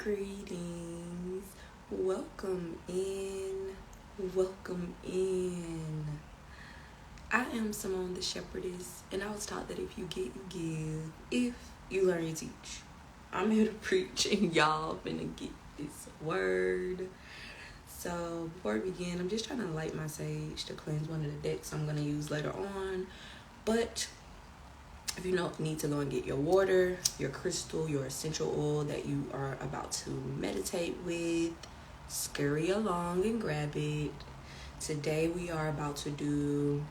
Greetings. Welcome in. Welcome in. I am Simone the Shepherdess, and I was taught that if you get, you give. If you learn, you teach. I'm here to preach, and y'all finna get this word. So before we begin, I'm just trying to light my sage to cleanse one of the decks I'm gonna use later on. But if you don't need to go and get your water, your crystal, your essential oil that you are about to meditate with, scurry along and grab it. Today we are about to do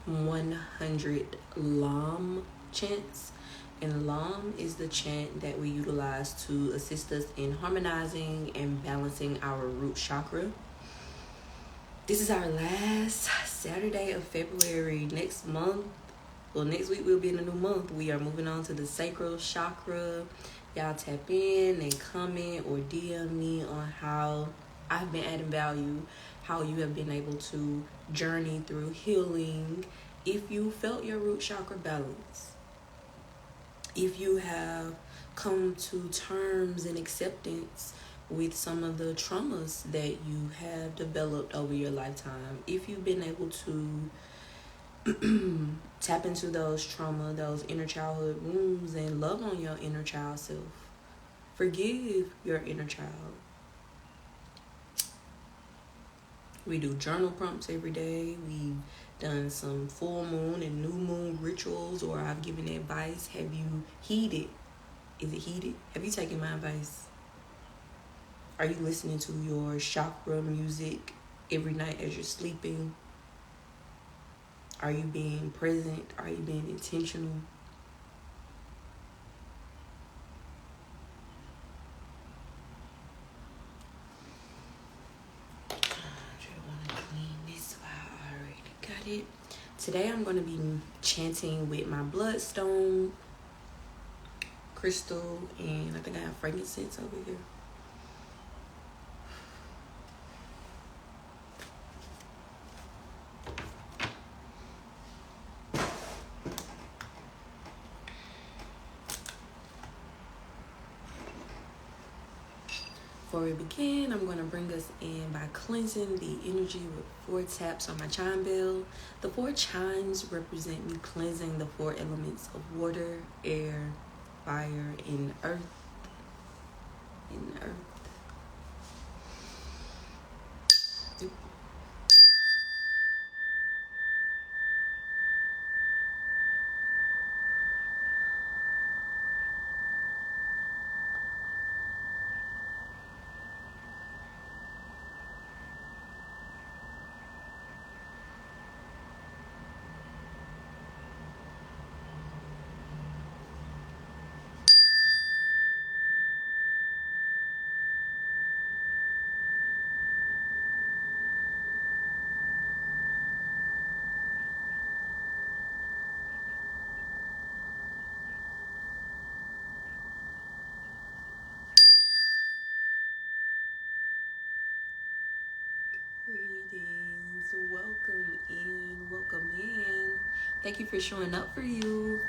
100 Lam chants. And Lam is the chant that we utilize to assist us in harmonizing and balancing our root chakra. This is our last Saturday of February. Next week we'll be in a new month. We are moving on to the sacral chakra. Y'all tap in and comment or DM me on how I've been adding value, how you have been able to journey through healing. If you felt your root chakra balance, if you have come to terms and acceptance with some of the traumas that you have developed over your lifetime, if you've been able to tap into those trauma, those inner childhood wounds, and love on your inner child self. Forgive your inner child. We do journal prompts every day. We've done some full moon and new moon rituals, or I've given advice. Have you heeded? Is it heeded? Have you taken my advice? Are you listening to your chakra music every night as you're sleeping? Are you being present? Are you being intentional? I want to clean this while I already got it. Today I'm going to be chanting with my bloodstone crystal, and I think I have frankincense over here. Before we begin, I'm going to bring us in by cleansing the energy with 4 taps on my chime bell. The 4 chimes represent me cleansing the 4 elements of water, air, fire, and earth. Greetings. Welcome in. Thank you for showing up for you.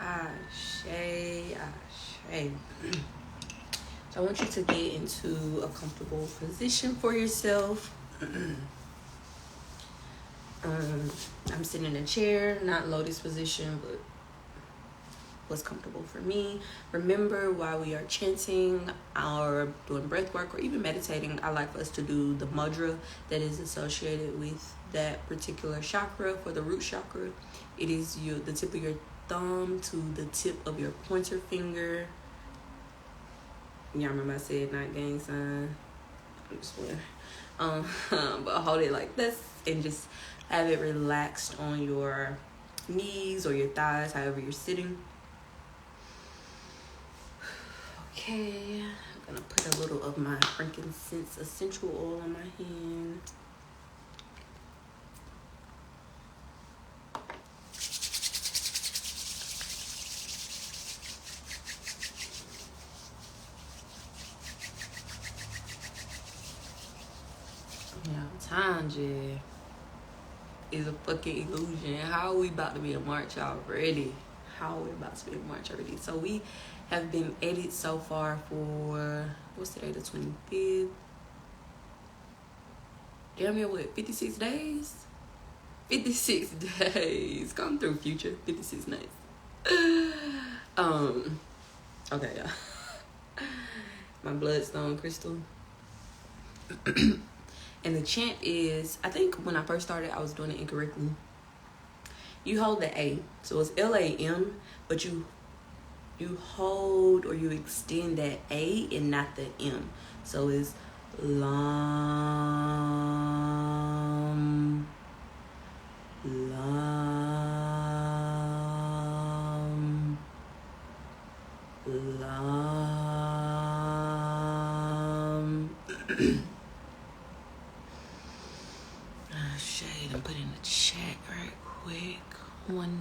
Ashe. So I want you to get into a comfortable position for yourself. I'm sitting in a chair, not lotus position, but what's comfortable for me. Remember, while we are chanting or doing breath work or even meditating, I like for us to do the mudra that is associated with that particular chakra. For the root chakra, it is the tip of your thumb to the tip of your pointer finger. Y'all remember I said not gang sign? I'm just playing. But hold it like this and just have it relaxed on your knees or your thighs, however you're sitting. Okay, gonna put a little of my frankincense essential oil on my hand. Yeah, time, Jay, is a fucking illusion. How are we about to be in March already? How are we about to be in March already? So we have been at it so far for, what's today, the 25th? Damn near what, 56 days? 56 days. Come through, future. 56 nights. Okay, yeah. My bloodstone crystal. And the chant is, I think when I first started, I was doing it incorrectly. You hold the A. So it's L-A-M, but you hold or you extend that A and not the M. So it's Lam. Lam. Lam. Shade, I'm putting the chat right quick. 100.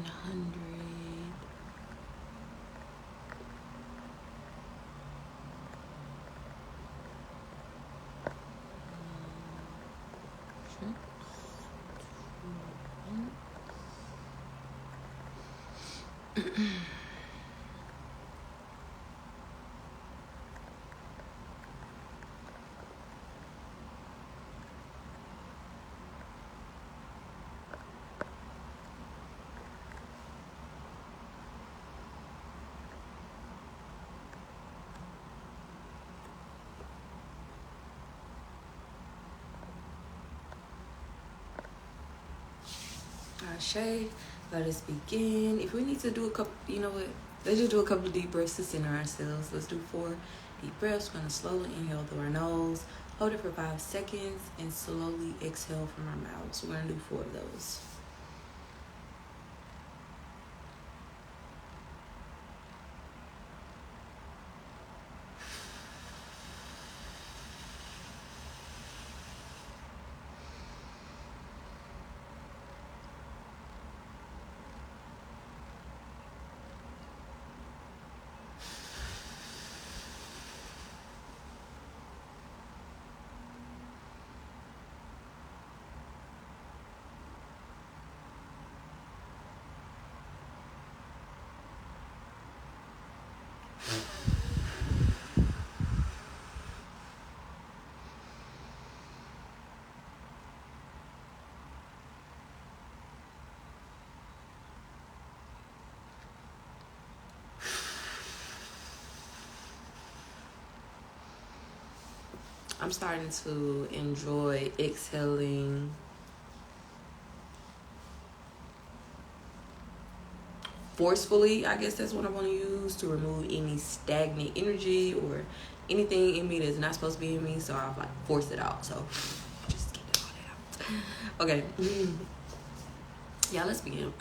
Ashe, let us begin. If we need to do a couple, you know what? Let's just do a couple of deep breaths to center ourselves. Let's do 4 deep breaths. We're going to slowly inhale through our nose, hold it for 5 seconds, and slowly exhale from our mouth. So we're going to do 4 of those. I'm starting to enjoy exhaling forcefully. I guess that's what I want to use to remove any stagnant energy or anything in me that's not supposed to be in me. So I'll like force it out. So just get all that out. Okay. Yeah, let's begin.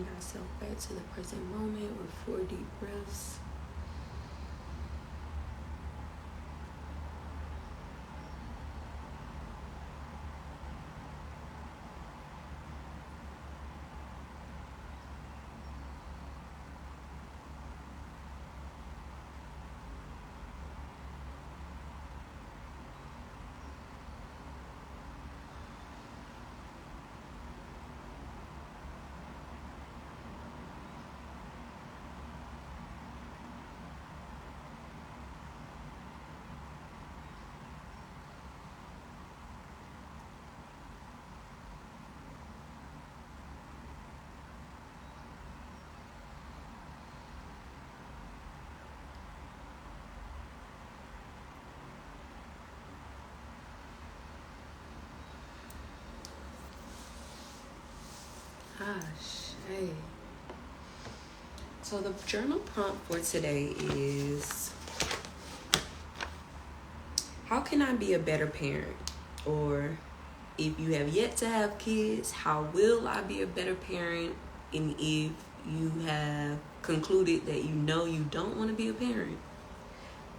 bring ourselves back to the present moment with 4 deep breaths. Gosh, hey. So the journal prompt for today is, how can I be a better parent? Or if you have yet to have kids, how will I be a better parent? And if you have concluded that you know you don't want to be a parent,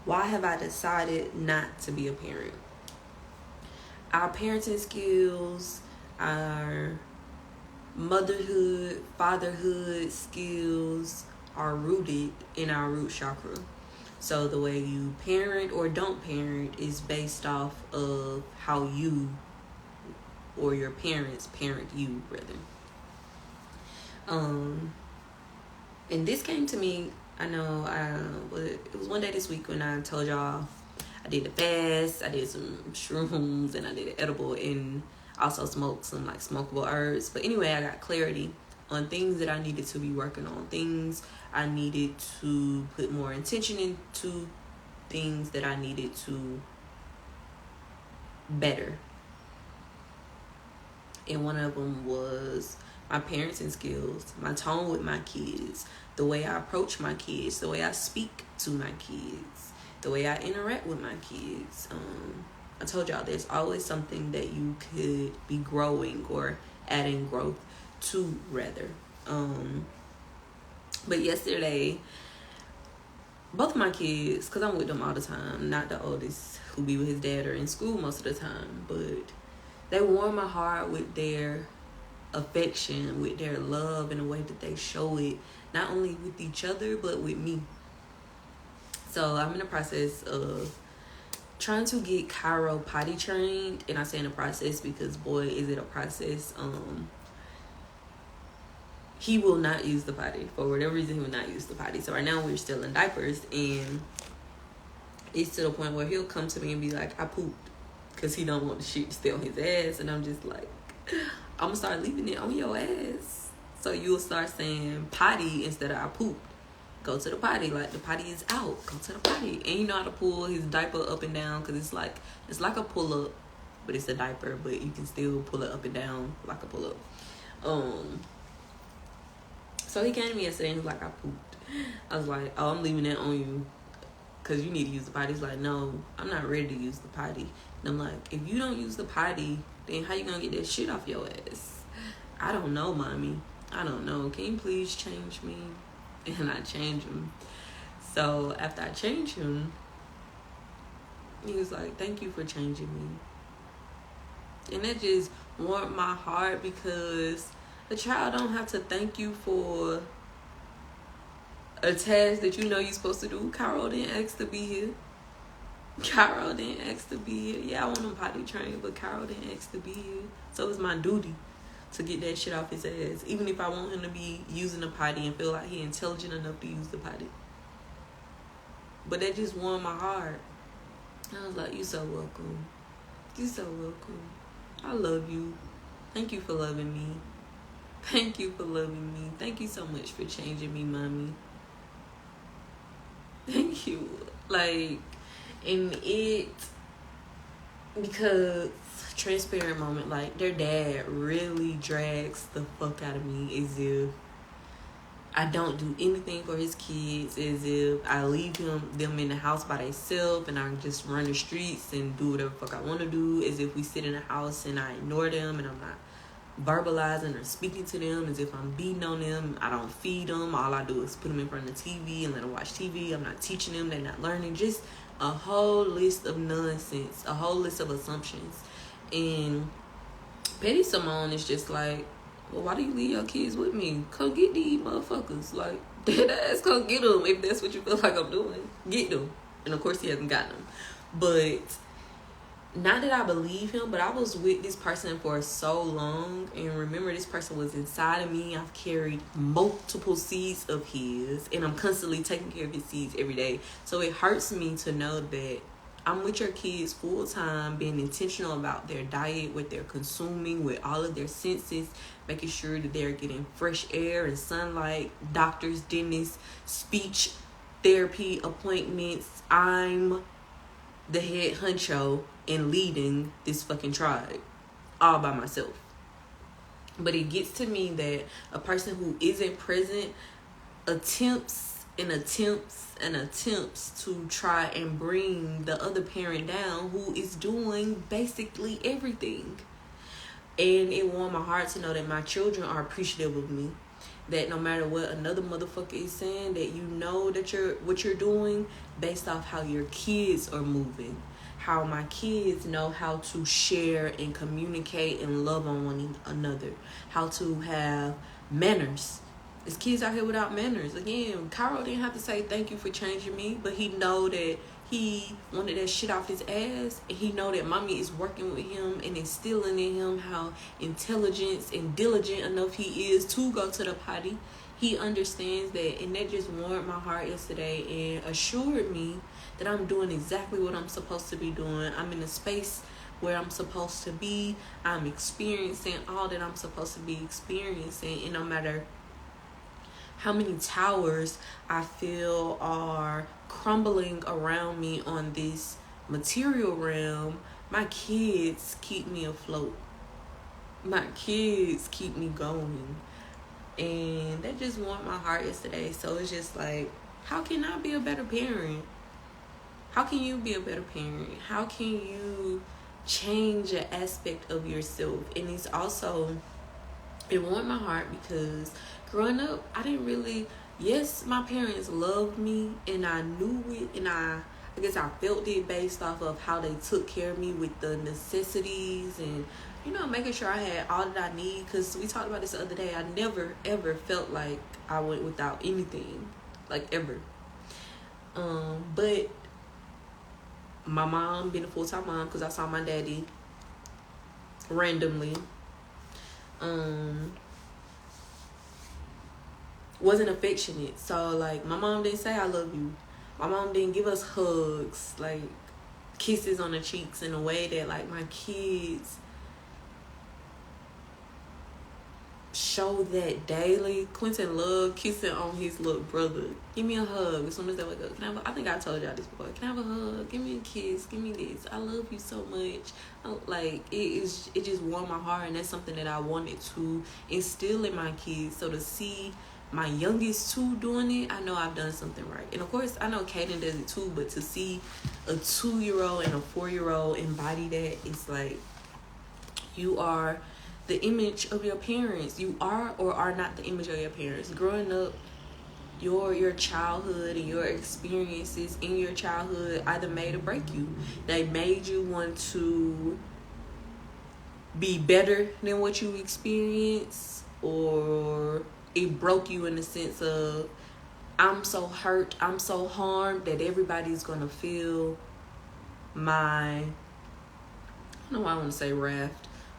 why have I decided not to be a parent? Our parenting skills, our motherhood, fatherhood skills are rooted in our root chakra. So the way you parent or don't parent is based off of how you or your parents parent you, rather. And this came to me, I know, it was one day this week when I told y'all I did the fast, I did some shrooms, and I did an edible, and also smoked some like smokable herbs. But anyway, I got clarity on things that I needed to be working on, things I needed to put more intention into, things that I needed to better. And one of them was my parenting skills, my tone with my kids, the way I approach my kids, the way I speak to my kids, the way I interact with my kids. I told y'all there's always something that you could be growing or adding growth to, rather. But yesterday, both of my kids, because I'm with them all the time, not the oldest who be with his dad or in school most of the time, but they warm my heart with their affection, with their love, and the way that they show it, not only with each other, but with me. So I'm in the process of trying to get Cairo potty trained, and I say in the process because boy is it a process. He will not use the potty for whatever reason. He will not use the potty. So right now we're still in diapers, and it's to the point where he'll come to me and be like, I pooped, because he don't want the shit to stay on his ass. And I'm just like, I'm gonna start leaving it on your ass, so you'll start saying potty instead of I pooped. Go to the potty, like the potty is out. Go to the potty. And you know how to pull his diaper up and down, because it's like a pull up, but it's a diaper, but you can still pull it up and down like a pull up. So he came to me yesterday and he was like, I pooped. I was like, oh, I'm leaving that on you, because you need to use the potty. He's like, no, I'm not ready to use the potty. And I'm like, if you don't use the potty, then how you gonna get that shit off your ass? I don't know, mommy. I don't know. Can you please change me? And I changed him. So after I changed him, he was like, thank you for changing me. And that just warmed my heart, because the child don't have to thank you for a task that you know you're supposed to do. Cairo didn't ask to be here. Cairo didn't ask to be here. Yeah, I want him potty trained, but Cairo didn't ask to be here. So it's my duty to get that shit off his ass, even if I want him to be using the potty and feel like he's intelligent enough to use the potty. But that just warmed my heart. I was like, you so welcome. You so welcome. I love you. Thank you for loving me. Thank you for loving me. Thank you so much for changing me, mommy. Thank you. Like, and it, because transparent moment, like their dad really drags the fuck out of me, as if I don't do anything for his kids, as if I leave them in the house by themselves and I just run the streets and do whatever the fuck I want to do, as if we sit in the house and I ignore them and I'm not verbalizing or speaking to them as if I'm beating on them. I don't feed them. All I do is put them in front of the TV and let them watch TV. I'm not teaching them. They're not learning. Just a whole list of nonsense, a whole list of assumptions. And Petty Simone is just like, well, why do you leave your kids with me? Come get these motherfuckers. Like, dead ass, come get them. If that's what you feel like I'm doing, get them. And of course he hasn't gotten them. But not that I believe him, but I was with this person for so long, and remember, this person was inside of me. I've carried multiple seeds of his, and I'm constantly taking care of his seeds every day. So it hurts me to know that I'm with your kids full time, being intentional about their diet, what they're consuming, with all of their senses, making sure that they're getting fresh air and sunlight, doctors, dentists, speech therapy appointments. I'm the head honcho and leading this fucking tribe all by myself. But it gets to me that a person who isn't present attempts to try and bring the other parent down, who is doing basically everything. And it warmed my heart to know that my children are appreciative of me, that no matter what another motherfucker is saying, that you know that what you're doing based off how your kids are moving, how my kids know how to share and communicate and love on one another, how to have manners. There's kids out here without manners. Again, Cairo didn't have to say thank you for changing me, but he know that he wanted that shit off his ass, and he know that mommy is working with him and instilling in him how intelligent and diligent enough he is to go to the potty. He understands that, and that just warmed my heart yesterday and assured me that I'm doing exactly what I'm supposed to be doing. I'm in a space where I'm supposed to be. I'm experiencing all that I'm supposed to be experiencing, and no matter how many towers I feel are crumbling around me on this material realm, my kids keep me afloat. My kids keep me going. And that just warmed my heart yesterday. So it's just like, how can I be a better parent? How can you be a better parent? How can you change an aspect of yourself? And it's also, it warmed my heart because growing up, I didn't really, yes, my parents loved me and I knew it, and I guess I felt it based off of how they took care of me with the necessities and, you know, making sure I had all that I need. Because we talked about this the other day. I never, ever felt like I went without anything. Like, ever. But my mom, being a full-time mom, because I saw my daddy randomly, wasn't affectionate. So, like, my mom didn't say I love you. My mom didn't give us hugs, like kisses on the cheeks, in a way that, like, my kids show that daily. Quentin loved kissing on his little brother. Give me a hug as soon as they wake up. I think I told y'all this before. Can I have a hug? Give me a kiss. Give me this. I love you so much. Like, it just warmed my heart, and that's something that I wanted to instill in my kids. So to see my youngest two doing it, I know I've done something right. And of course, I know Kaden does it too, but to see a 2-year-old and a 4-year-old embody that, it's like, you are the image of your parents. You are or are not the image of your parents. Growing up, your childhood and your experiences in your childhood either made or break you. They made you want to be better than what you experienced, or it broke you in the sense of, I'm so hurt, I'm so harmed that everybody's gonna feel my, I don't know why I want to say wrath,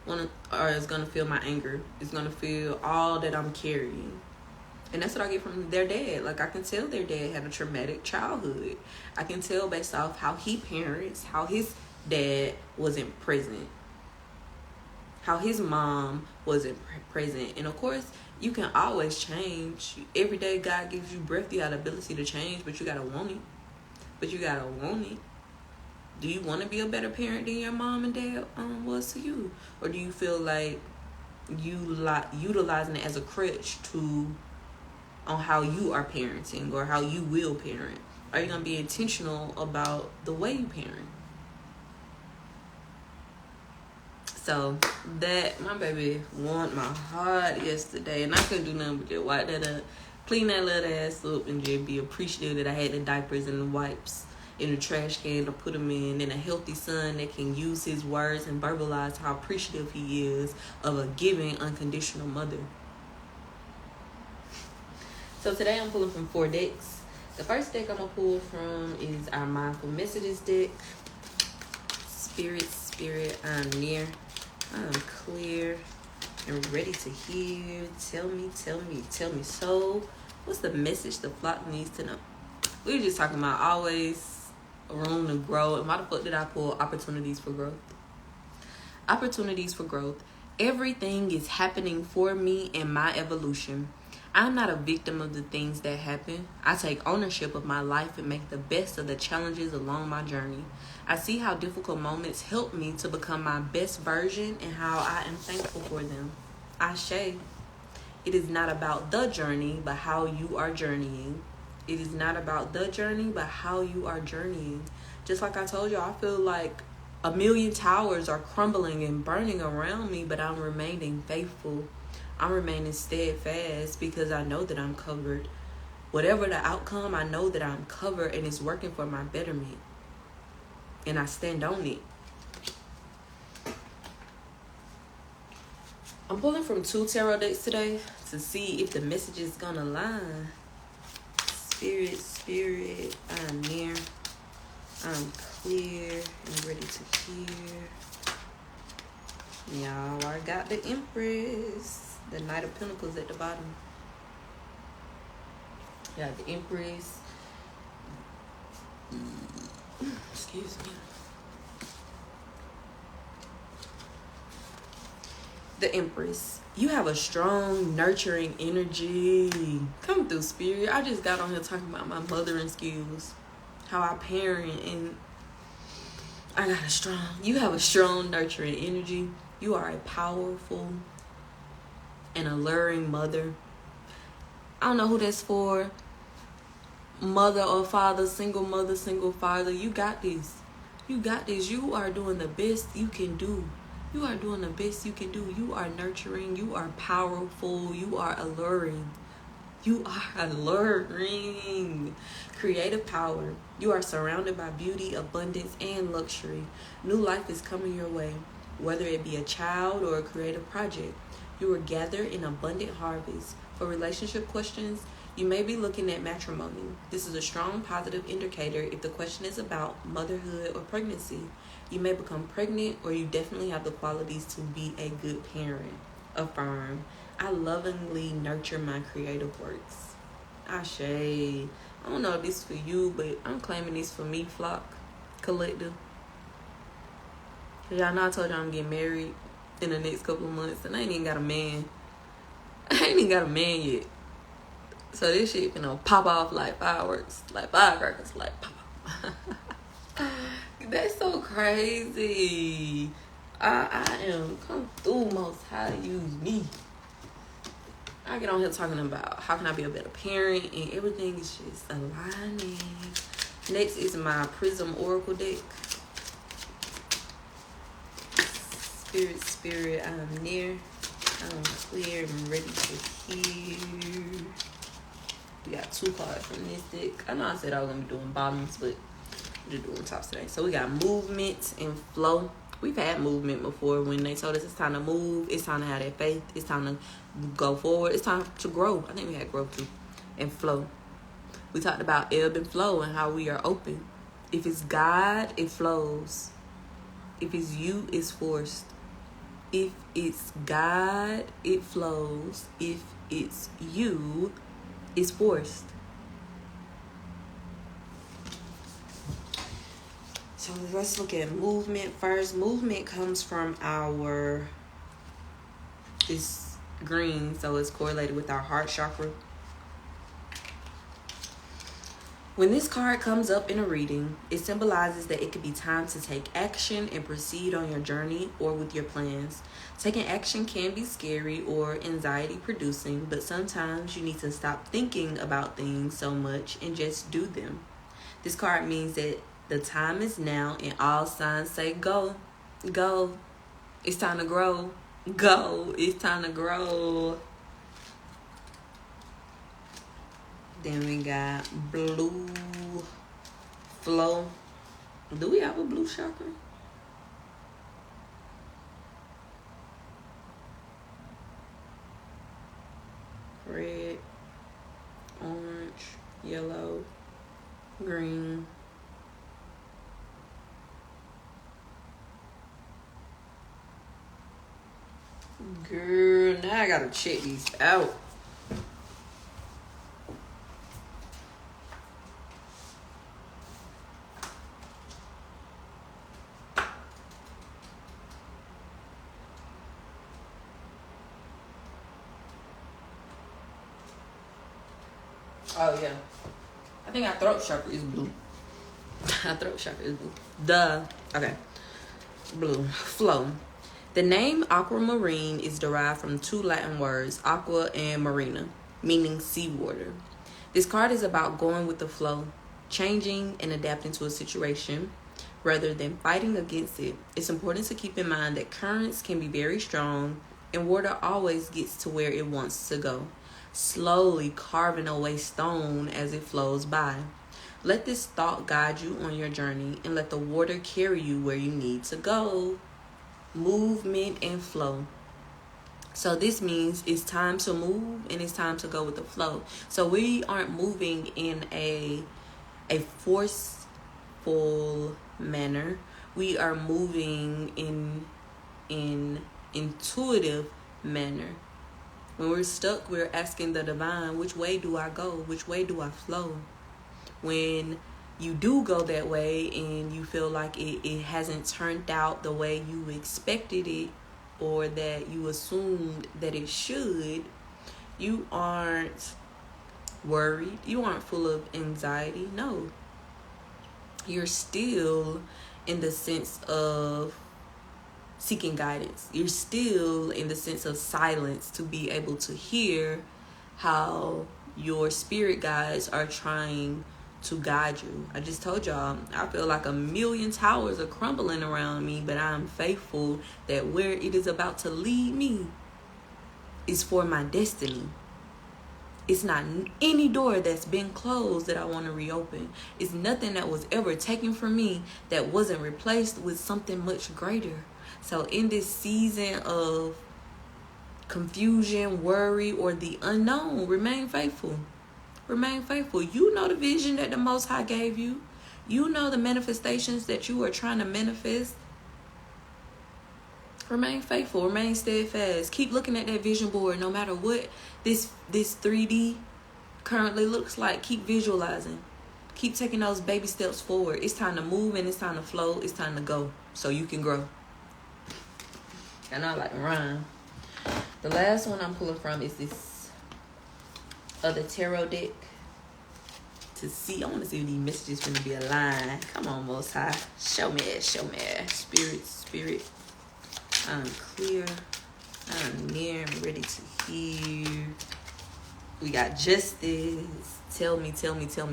or is gonna feel my anger. It's gonna feel all that I'm carrying. And that's what I get from their dad. Like, I can tell their dad had a traumatic childhood. I can tell based off how he parents, how his dad wasn't present, how his mom wasn't present. And of course, you can always change. Every day God gives you breath, you have the ability to change, but you gotta want it. Do you want to be a better parent than your mom and dad was to you? Or do you feel like utilizing it as a crutch on how you are parenting or how you will parent? Are you going to be intentional about the way you parent? So that, my baby warmed my heart yesterday, and I couldn't do nothing but just wipe that up, clean that little ass up, and just be appreciative that I had the diapers and the wipes in the trash can to put them in, and a healthy son that can use his words and verbalize how appreciative he is of a giving, unconditional mother. So today I'm pulling from 4 decks. The first deck I'm going to pull from is our Mindful Messages deck. Spirit, I'm near. I'm clear and ready to hear. Tell me. So, what's the message the flock needs to know? We were just talking about always room to grow. And why the fuck did I pull opportunities for growth? Opportunities for growth. Everything is happening for me and my evolution. I'm not a victim of the things that happen. I take ownership of my life and make the best of the challenges along my journey. I see how difficult moments help me to become my best version and how I am thankful for them. Ashe. It is not about the journey, but how you are journeying. It is not about the journey, but how you are journeying. Just like I told you, I feel like a million towers are crumbling and burning around me, but I'm remaining faithful. I'm remaining steadfast because I know that I'm covered. Whatever the outcome, I know that I'm covered and it's working for my betterment. And I stand on it. I'm pulling from 2 tarot decks today to see if the message is gonna line. Spirit, I'm near. I'm clear and ready to hear. Y'all, I got the Empress. The Knight of Pentacles at the bottom. Yeah, the Empress. Excuse me. The Empress. You have a strong, nurturing energy. Come through, Spirit. I just got on here talking about my mothering skills. How I parent, and you have a strong, nurturing energy. You are a powerful and alluring mother. I don't know who that's for. Mother or father, single mother, single father. You got this. You are doing the best you can do. You are doing the best you can do. You are nurturing. You are powerful. You are alluring. Creative power. You are surrounded by beauty, abundance, and luxury. New life is coming your way, whether it be a child or a creative project. You will gather an abundant harvest. For relationship questions, you may be looking at matrimony. This is a strong positive indicator if the question is about motherhood or pregnancy. You may become pregnant, or you definitely have the qualities to be a good parent. Affirm. I lovingly nurture my creative works. Ashe. I don't know if this is for you, but I'm claiming this for me, flock collective. Cause y'all know I told y'all I'm getting married in the next couple of months, and I ain't even got a man. Yet. So this shit, pop off like fireworks, like firecrackers, like pop. That's so crazy. I am come through, Most High, use me. I get on here talking about how can I be a better parent, and everything is just aligning. Next is my Prism Oracle deck. Spirit, I'm near. I'm clear and ready to hear. We got 2 cards from this deck. I know I said I was going to be doing bottoms, but I'm just doing tops today. So we got movement and flow. We've had movement before when they told us it's time to move. It's time to have that faith. It's time to go forward. It's time to grow. I think we had growth too. And flow. We talked about ebb and flow and how we are open. If it's God, it flows. If it's you, it's forced. If it's God, it flows. If it's you, it's forced. So let's look at movement first. Movement comes from it's green, so it's correlated with our heart chakra. When this card comes up in a reading, it symbolizes that it could be time to take action and proceed on your journey or with your plans. Taking action can be scary or anxiety producing, but sometimes you need to stop thinking about things so much and just do them. This card means that the time is now and all signs say go, go. It's time to grow. Go. It's time to grow. Then we got blue flow. Do we have a blue chakra? Red, orange, yellow, green. Girl, now I gotta check these out. Oh yeah, I think our throat chakra is blue. Our throat chakra is blue. Duh. Okay. Blue. Flow. The name aquamarine is derived from two Latin words, aqua and marina, meaning seawater. This card is about going with the flow, changing and adapting to a situation rather than fighting against it. It's important to keep in mind that currents can be very strong and water always gets to where it wants to go, slowly carving away stone as it flows by. Let this thought guide you on your journey and let the water carry you where you need to go. Movement and flow. So this means it's time to move and it's time to go with the flow. So we aren't moving in a forceful manner. We are moving in intuitive manner. When we're stuck, we're asking the divine, which way do I go? Which way do I flow? When you do go that way and you feel like it hasn't turned out the way you expected it or that you assumed that it should, you aren't worried. You aren't full of anxiety. No. You're still in the sense of seeking guidance. You're still in the sense of silence to be able to hear how your spirit guides are trying to guide you. I just told y'all, I feel like 1,000,000 towers are crumbling around me, but I'm faithful that where it is about to lead me is for my destiny. It's not any door that's been closed that I want to reopen. It's nothing that was ever taken from me that wasn't replaced with something much greater. So in this season of confusion, worry, or the unknown, remain faithful. Remain faithful. You know the vision that the Most High gave you. You know the manifestations that you are trying to manifest. Remain faithful. Remain steadfast. Keep looking at that vision board no matter what this 3D currently looks like. Keep visualizing. Keep taking those baby steps forward. It's time to move and it's time to flow. It's time to go so you can grow. I know I like to rhyme. The last one I'm pulling from is this other tarot deck to see. I want to see if these messages going to be aligned. Come on, Most High. Show me. Spirit. I'm clear. I'm near. I'm ready to hear. We got justice. Tell me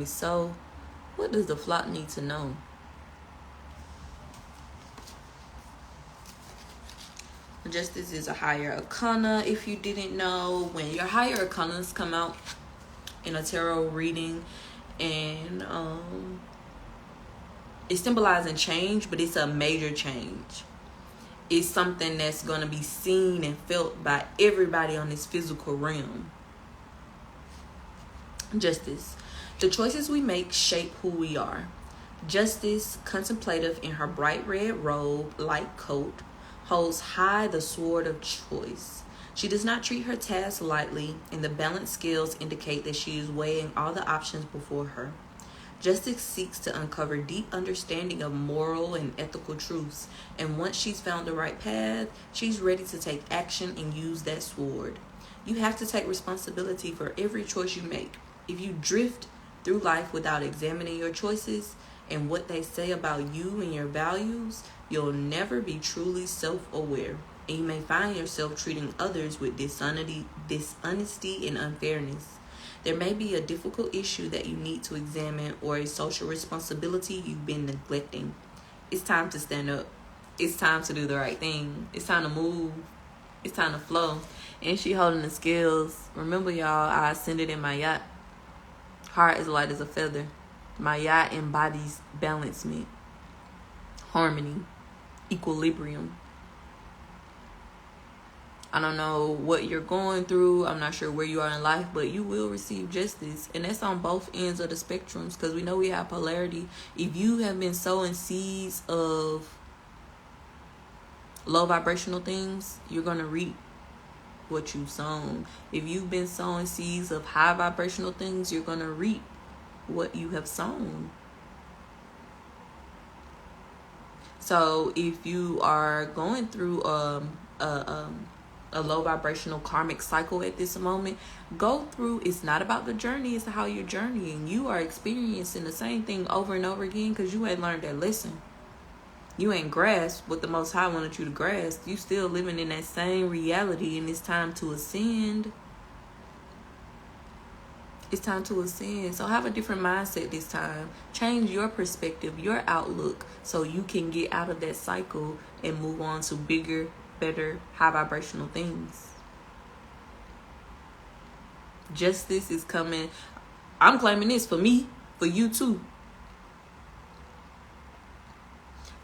so. What does the flock need to know? Justice is a higher arcana. If you didn't know, when your higher arcanas come out in a tarot reading, and it's symbolizing change, but it's a major change. It's something that's going to be seen and felt by everybody on this physical realm. Justice. The choices we make shape who we are. Justice, contemplative in her bright red robe, light coat, holds high the sword of choice. She does not treat her task lightly, and the balanced scales indicate that she is weighing all the options before her. Justice seeks to uncover deep understanding of moral and ethical truths, and once she's found the right path, she's ready to take action and use that sword. You have to take responsibility for every choice you make. If you drift through life without examining your choices and what they say about you and your values, you'll never be truly self-aware, and you may find yourself treating others with dishonesty and unfairness. There may be a difficult issue that you need to examine or a social responsibility you've been neglecting. It's time to stand up. it's time to do the right thing. It's time to move. It's time to flow. And she holding the scales. Remember, y'all, I ascended in my yacht. Heart is light as a feather. My yacht embodies balancement, harmony, equilibrium. I don't know what you're going through. I'm not sure where you are in life, but you will receive justice. And that's on both ends of the spectrums, because we know we have polarity. If you have been sowing seeds of low vibrational things, you're going to reap what you've sown. If you've been sowing seeds of high vibrational things, you're going to reap what you have sown. So if you are going through a low vibrational karmic cycle at this moment, go through. It's not about the journey, it's how you're journeying. You are experiencing the same thing over and over again because you ain't learned that lesson. You ain't grasped what the Most High wanted you to grasp. You still living in that same reality, and it's time to ascend. It's time to ascend. So have a different mindset this time. Change your perspective, your outlook, so you can get out of that cycle and move on to bigger, better, high vibrational things. Justice is coming. I'm claiming this for me, for you too.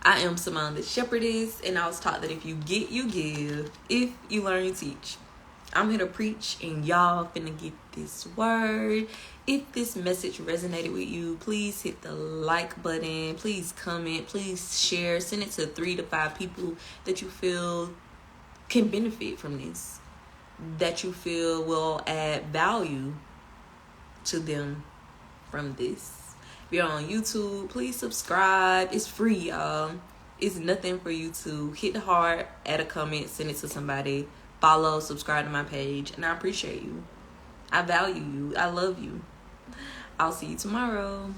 I am Simone the Shepherdess, and I was taught that if you get, you give. If you learn, you teach. I'm here to preach, and y'all finna get this word. If this message resonated with you, please hit the like button. Please comment. Please share. Send it to 3 to 5 people that you feel can benefit from this, that you feel will add value to them from this. If you're on YouTube, please subscribe. It's free, y'all. It's nothing for you to hit the heart, add a comment, send it to somebody, follow, subscribe to my page, and I appreciate you. I value you. I love you. I'll see you tomorrow.